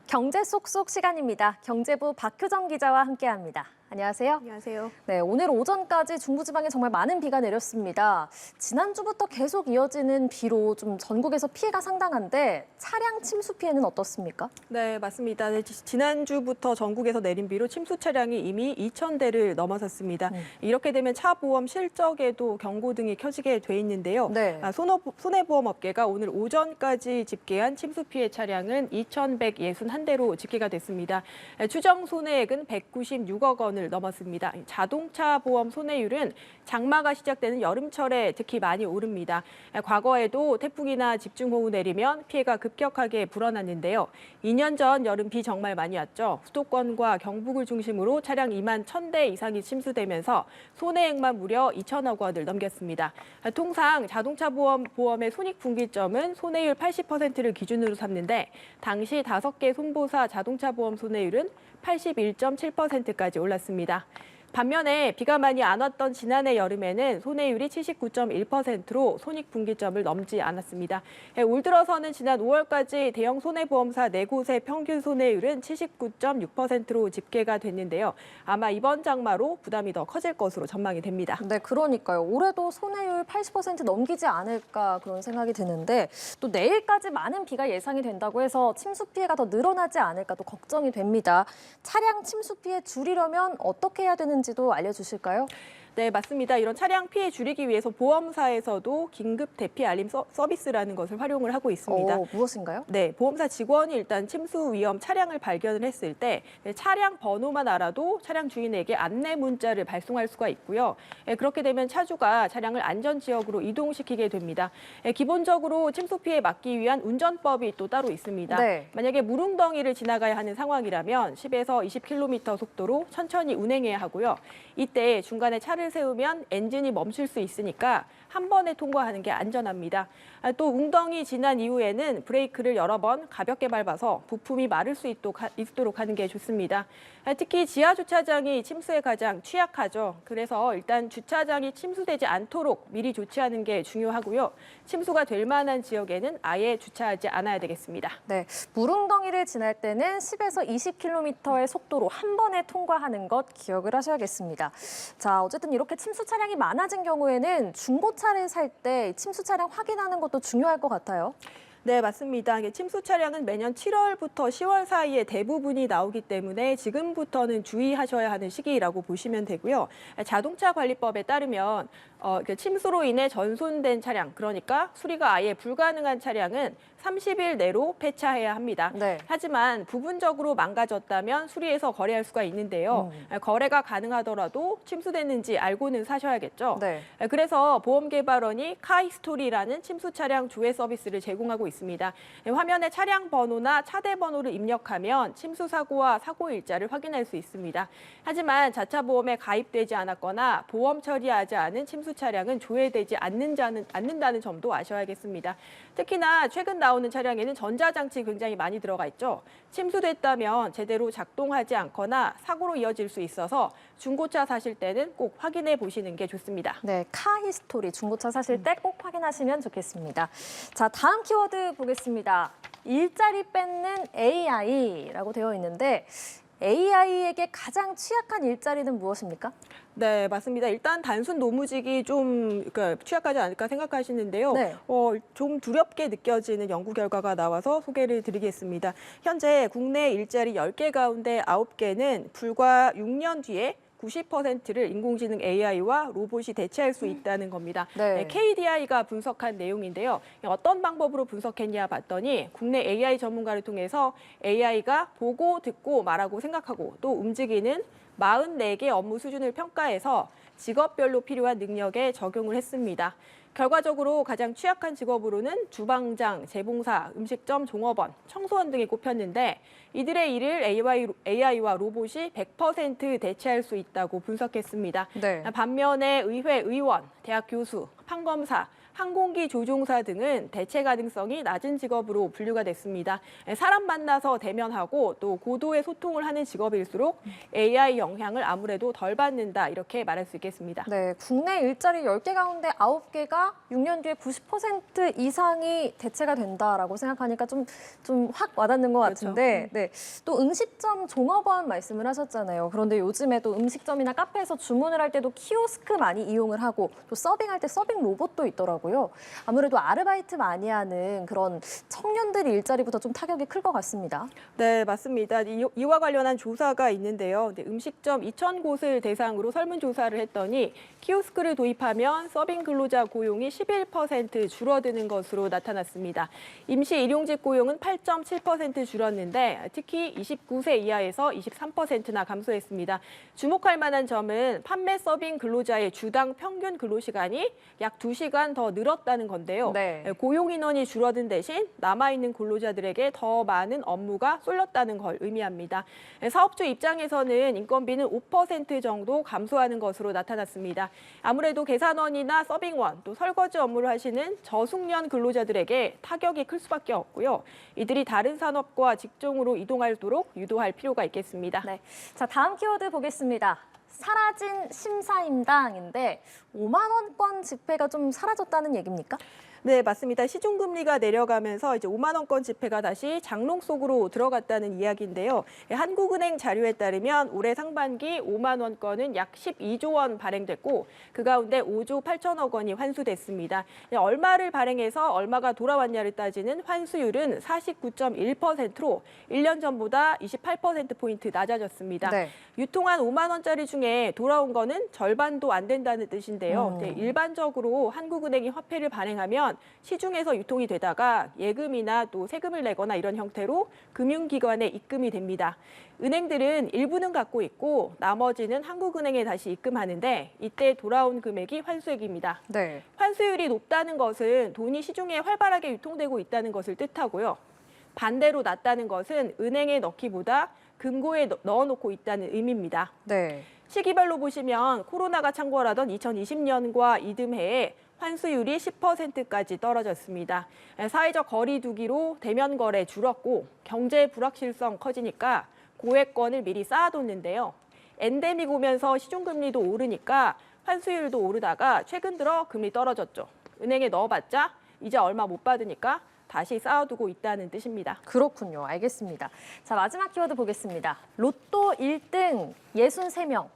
경제 쏙쏙 시간입니다. 경제부 박효정 기자와 함께합니다. 안녕하세요. 안녕하세요. 네, 오늘 오전까지 중부지방에 정말 많은 비가 내렸습니다. 지난주부터 계속 이어지는 비로 좀 전국에서 피해가 상당한데 차량 침수 피해는 어떻습니까? 네, 맞습니다. 네, 지난주부터 전국에서 내린 비로 침수 차량이 이미 2,000대를 넘어섰습니다. 이렇게 되면 차 보험 실적에도 경고등이 켜지게 돼 있는데요. 네. 손해보험업계가 오늘 오전까지 집계한 침수 피해 차량은 2,161대로 집계가 됐습니다. 추정 손해액은 196억 원을 넘었습니다. 자동차 보험 손해율은 장마가 시작되는 여름철에 특히 많이 오릅니다. 과거에도 태풍이나 집중호우 내리면 피해가 급격하게 불어났는데요. 2년 전 여름 비 정말 많이 왔죠. 수도권과 경북을 중심으로 차량 2만 1,000대 이상이 침수되면서 손해액만 무려 2천억 원을 넘겼습니다. 통상 자동차 보험의 손익분기점은 손해율 80%를 기준으로 삼는데 당시 5개 손보사 자동차 보험 손해율은 81.7%까지 올랐습니다. 반면에 비가 많이 안 왔던 지난해 여름에는 손해율이 79.1%로 손익분기점을 넘지 않았습니다. 올 들어서는 지난 5월까지 대형 손해보험사 4곳의 평균 손해율은 79.6%로 집계가 됐는데요. 아마 이번 장마로 부담이 더 커질 것으로 전망이 됩니다. 네, 그러니까요. 올해도 손해율 80% 넘기지 않을까 그런 생각이 드는데 또 내일까지 많은 비가 예상이 된다고 해서 침수 피해가 더 늘어나지 않을까 또 걱정이 됩니다. 차량 침수 피해 줄이려면 어떻게 해야 되는지도 알려주실까요? 네, 맞습니다. 이런 차량 피해 줄이기 위해서 보험사에서도 긴급 대피 알림 서비스라는 것을 활용을 하고 있습니다. 무엇인가요? 네, 보험사 직원이 일단 침수 위험 차량을 발견을 했을 때 차량 번호만 알아도 차량 주인에게 안내 문자를 발송할 수가 있고요. 그렇게 되면 차주가 차량을 안전 지역으로 이동시키게 됩니다. 기본적으로 침수 피해 막기 위한 운전법이 또 따로 있습니다. 네. 만약에 물웅덩이를 지나가야 하는 상황이라면 10에서 20km 속도로 천천히 운행해야 하고요. 이때 중간에 차를 세우면 엔진이 멈출 수 있으니까 한 번에 통과하는 게 안전합니다. 또 웅덩이 지난 이후에는 브레이크를 여러 번 가볍게 밟아서 부품이 마를 수 있도록 하는 게 좋습니다. 특히 지하 주차장이 침수에 가장 취약하죠. 그래서 일단 주차장이 침수되지 않도록 미리 조치하는 게 중요하고요. 침수가 될 만한 지역에는 아예 주차하지 않아야 되겠습니다. 네, 물웅덩이를 지날 때는 10에서 20km의 속도로 한 번에 통과하는 것 기억을 하셔야겠습니다. 자, 어쨌든 이렇게 침수 차량이 많아진 경우에는 중고차를 살 때 침수 차량 확인하는 것도 중요할 것 같아요. 네, 맞습니다. 침수 차량은 매년 7월부터 10월 사이에 대부분이 나오기 때문에 지금부터는 주의하셔야 하는 시기라고 보시면 되고요. 자동차 관리법에 따르면 침수로 인해 전손된 차량, 그러니까 수리가 아예 불가능한 차량은 30일 내로 폐차해야 합니다. 네. 하지만 부분적으로 망가졌다면 수리해서 거래할 수가 있는데요. 거래가 가능하더라도 침수됐는지 알고는 사셔야겠죠. 네. 그래서 보험개발원이 카히스토리라는 침수 차량 조회 서비스를 제공하고 있습니다. 화면에 차량 번호나 차대 번호를 입력하면 침수 사고와 사고 일자를 확인할 수 있습니다. 하지만 자차 보험에 가입되지 않았거나 보험 처리하지 않은 침수 차량은 조회되지 않는다는 점도 아셔야겠습니다. 특히나 최근 나오는 차량에는 전자장치 굉장히 많이 들어가 있죠. 침수됐다면 제대로 작동하지 않거나 사고로 이어질 수 있어서 중고차 사실 때는 꼭 확인해 보시는 게 좋습니다. 네, 카히스토리 중고차 사실 때 꼭 확인하시면 좋겠습니다. 자, 다음 키워드 보겠습니다. 일자리 뺏는 AI라고 되어 있는데 AI에게 가장 취약한 일자리는 무엇입니까? 네, 맞습니다. 일단 단순 노무직이 좀 취약하지 않을까 생각하시는데요. 네. 좀 두렵게 느껴지는 연구 결과가 나와서 소개를 드리겠습니다. 현재 국내 일자리 10개 가운데 9개는 불과 6년 뒤에 90%를 인공지능 AI와 로봇이 대체할 수 있다는 겁니다. 네. KDI가 분석한 내용인데요. 어떤 방법으로 분석했냐 봤더니 국내 AI 전문가를 통해서 AI가 보고 듣고 말하고 생각하고 또 움직이는 44개 업무 수준을 평가해서 직업별로 필요한 능력에 적용을 했습니다. 결과적으로 가장 취약한 직업으로는 주방장, 재봉사, 음식점, 종업원, 청소원 등이 꼽혔는데 이들의 일을 AI와 로봇이 100% 대체할 수 있다고 분석했습니다. 네. 반면에 의회 의원, 대학 교수, 판검사, 항공기 조종사 등은 대체 가능성이 낮은 직업으로 분류가 됐습니다. 사람 만나서 대면하고 또 고도의 소통을 하는 직업일수록 AI 영향을 아무래도 덜 받는다 이렇게 말할 수 있겠습니다. 네, 국내 일자리 10개 가운데 9개가 6년 뒤에 90% 이상이 대체가 된다라고 생각하니까 좀 확 와닿는 것 그렇죠. 같은데, 네, 또 음식점 종업원 말씀을 하셨잖아요. 그런데 요즘에 또 음식점이나 카페에서 주문을 할 때도 키오스크 많이 이용을 하고 또 서빙할 때 서빙 로봇도 있더라고요. 아무래도 아르바이트 많이 하는 그런 청년들 일자리부터 좀 타격이 클 것 같습니다. 네, 맞습니다. 이와 관련한 조사가 있는데요. 음식점 2,000곳을 대상으로 설문조사를 했더니 키오스크를 도입하면 서빙 근로자 고용이 11% 줄어드는 것으로 나타났습니다. 임시 일용직 고용은 8.7% 줄었는데 특히 29세 이하에서 23%나 감소했습니다. 주목할 만한 점은 판매 서빙 근로자의 주당 평균 근로시간이 약 2시간 더 늘었다는 건데요. 네. 고용 인원이 줄어든 대신 남아있는 근로자들에게 더 많은 업무가 쏠렸다는 걸 의미합니다. 사업주 입장에서는 인건비는 5% 정도 감소하는 것으로 나타났습니다. 아무래도 계산원이나 서빙원, 또 설거지 업무를 하시는 저숙련 근로자들에게 타격이 클 수밖에 없고요. 이들이 다른 산업과 직종으로 이동하도록 유도할 필요가 있겠습니다. 네, 자 다음 키워드 보겠습니다. 사라진 심사임당인데 5만 원권 지폐가 좀 사라졌다는 얘기입니까? 네, 맞습니다. 시중금리가 내려가면서 이제 5만 원권 지폐가 다시 장롱 속으로 들어갔다는 이야기인데요. 한국은행 자료에 따르면 올해 상반기 5만 원권은 약 12조 원 발행됐고 그 가운데 5조 8천억 원이 환수됐습니다. 얼마를 발행해서 얼마가 돌아왔냐를 따지는 환수율은 49.1%로 1년 전보다 28%포인트 낮아졌습니다. 네. 유통한 5만 원짜리 중에 돌아온 거는 절반도 안 된다는 뜻인데요. 일반적으로 한국은행이 화폐를 발행하면 시중에서 유통이 되다가 예금이나 또 세금을 내거나 이런 형태로 금융기관에 입금이 됩니다. 은행들은 일부는 갖고 있고 나머지는 한국은행에 다시 입금하는데 이때 돌아온 금액이 환수액입니다. 네. 환수율이 높다는 것은 돈이 시중에 활발하게 유통되고 있다는 것을 뜻하고요. 반대로 낮다는 것은 은행에 넣기보다 금고에 넣어놓고 있다는 의미입니다. 네. 시기별로 보시면 코로나가 창궐하던 2020년과 이듬해에 환수율이 10%까지 떨어졌습니다. 사회적 거리 두기로 대면 거래 줄었고 경제 불확실성 커지니까 고액권을 미리 쌓아뒀는데요. 엔데믹 오면서 시중금리도 오르니까 환수율도 오르다가 최근 들어 금리 떨어졌죠. 은행에 넣어봤자 이제 얼마 못 받으니까 다시 쌓아두고 있다는 뜻입니다. 그렇군요. 알겠습니다. 자, 마지막 키워드 보겠습니다. 로또 1등 63명.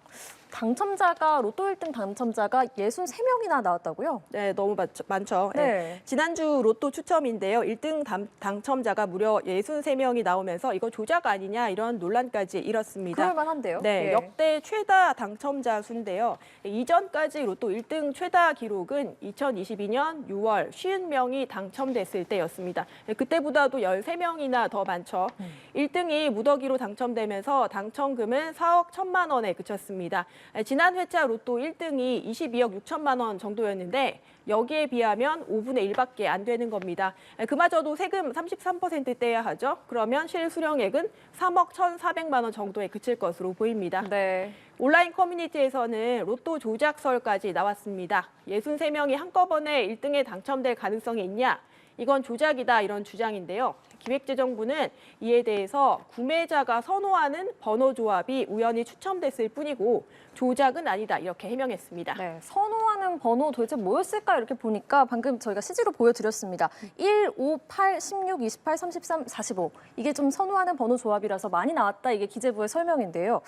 로또 1등 당첨자가 63명이나 나왔다고요? 네, 너무 많죠. 네. 지난주 로또 추첨인데요. 1등 당첨자가 무려 63명이 나오면서 이거 조작 아니냐 이런 논란까지 일었습니다. 그럴 만한데요. 네, 예. 역대 최다 당첨자 수인데요. 이전까지 로또 1등 최다 기록은 2022년 6월 50명이 당첨됐을 때였습니다. 그때보다도 13명이나 더 많죠. 1등이 무더기로 당첨되면서 당첨금은 4억 1천만 원에 그쳤습니다. 지난 회차 로또 1등이 22억 6천만 원 정도였는데 여기에 비하면 5분의 1밖에 안 되는 겁니다. 그마저도 세금 33% 떼야 하죠. 그러면 실수령액은 3억 1,400만 원 정도에 그칠 것으로 보입니다. 네. 온라인 커뮤니티에서는 로또 조작설까지 나왔습니다. 63명이 한꺼번에 1등에 당첨될 가능성이 있냐? 이건 조작이다 이런 주장인데요. 기획재정부는 이에 대해서 구매자가 선호하는 번호 조합이 우연히 추첨됐을 뿐이고 조작은 아니다 이렇게 해명했습니다. 네, 선호하는 번호 도대체 뭐였을까 이렇게 보니까 방금 저희가 CG로 보여드렸습니다. 1, 5, 8, 16, 28, 33, 45. 이게 좀 선호하는 번호 조합이라서 많이 나왔다. 이게 기재부의 설명인데요.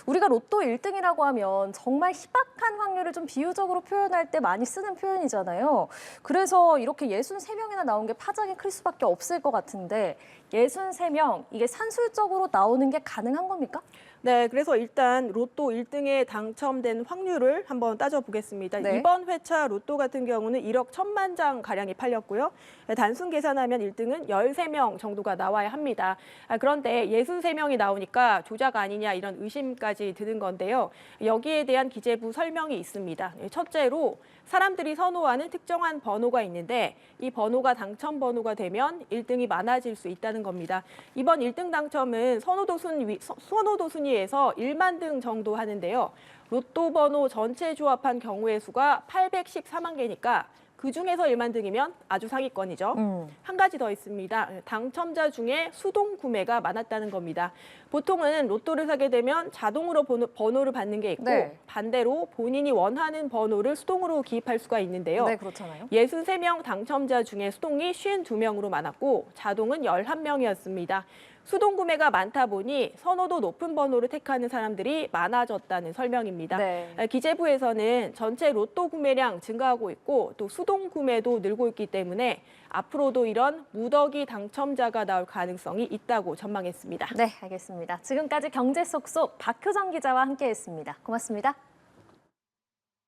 우리가 로또 1등이라고 하면 정말 희박한 확률을 좀 비유적으로 표현할 때 많이 쓰는 표현이잖아요. 그래서 이렇게 63명이나 나온 게 파장이 클 수밖에 없을 것 같은데 63명, 이게 산술적으로 나오는 게 가능한 겁니까? 네, 그래서 일단 로또 1등에 당첨된 확률을 한번 따져보겠습니다. 네. 이번 회차 로또 같은 경우는 1억 1천만 장 가량이 팔렸고요. 단순 계산하면 1등은 13명 정도가 나와야 합니다. 그런데 63명이 나오니까 조작 아니냐 이런 의심까지 드는 건데요. 여기에 대한 기재부 설명이 있습니다. 첫째로 사람들이 선호하는 특정한 번호가 있는데 이 번호가 당첨 번호가 되면 1등이 많아질 수 있다는 겁니다. 이번 1등 당첨은 선호도 순위에서 1만 등 정도 하는데요. 로또 번호 전체 조합한 경우의 수가 814만 개니까 그중에서 1만 등이면 아주 상위권이죠. 한 가지 더 있습니다. 당첨자 중에 수동 구매가 많았다는 겁니다. 보통은 로또를 사게 되면 자동으로 번호를 받는 게 있고 네. 반대로 본인이 원하는 번호를 수동으로 기입할 수가 있는데요. 네, 그렇잖아요. 63명 당첨자 중에 수동이 52명으로 많았고 자동은 11명이었습니다. 수동 구매가 많다 보니 선호도 높은 번호를 택하는 사람들이 많아졌다는 설명입니다. 네. 기재부에서는 전체 로또 구매량 증가하고 있고 또 수동 구매도 늘고 있기 때문에 앞으로도 이런 무더기 당첨자가 나올 가능성이 있다고 전망했습니다. 네, 알겠습니다. 지금까지 경제 쏙쏙 박효정 기자와 함께했습니다. 고맙습니다.